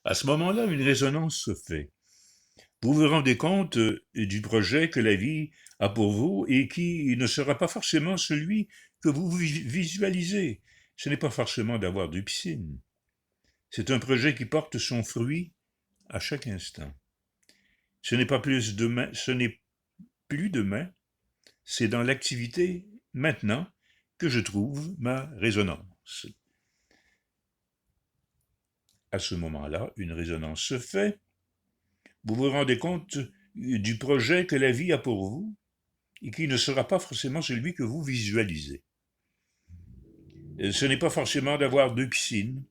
À ce moment-là, une résonance se fait. Vous vous rendez compte du projet que la vie a pour vous et qui ne sera pas forcément celui que vous visualisez. Ce n'est pas forcément d'avoir du piscine. C'est un projet qui porte son fruit à chaque instant. Ce n'est pas plus demain, ce n'est plus demain, c'est dans l'activité maintenant que je trouve ma résonance. À ce moment-là, une résonance se fait. Vous vous rendez compte du projet que la vie a pour vous et qui ne sera pas forcément celui que vous visualisez. Ce n'est pas forcément d'avoir deux piscines,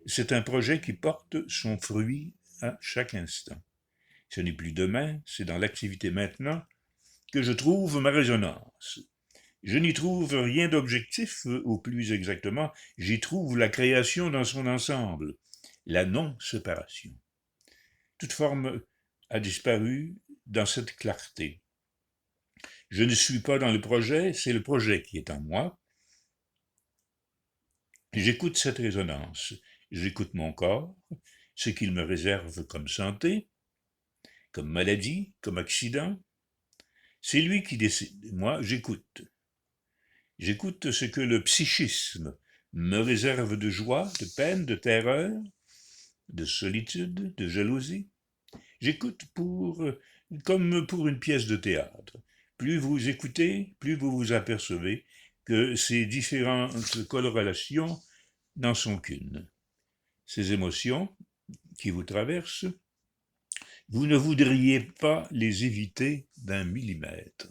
c'est un projet qui porte son fruit à chaque instant. Ce n'est plus demain, c'est dans l'activité maintenant que je trouve ma résonance. Je n'y trouve rien d'objectif, ou plus exactement, j'y trouve la création dans son ensemble, la non-séparation. Toute forme a disparu dans cette clarté. Je ne suis pas dans le projet, c'est le projet qui est en moi. J'écoute cette résonance, j'écoute mon corps, ce qu'il me réserve comme santé, comme maladie, comme accident. C'est lui qui décide, moi j'écoute. J'écoute ce que le psychisme me réserve de joie, de peine, de terreur, de solitude, de jalousie. J'écoute comme pour une pièce de théâtre. Plus vous écoutez, plus vous vous apercevez que ces différentes colorations n'en sont qu'une. Ces émotions qui vous traversent, vous ne voudriez pas les éviter d'un millimètre.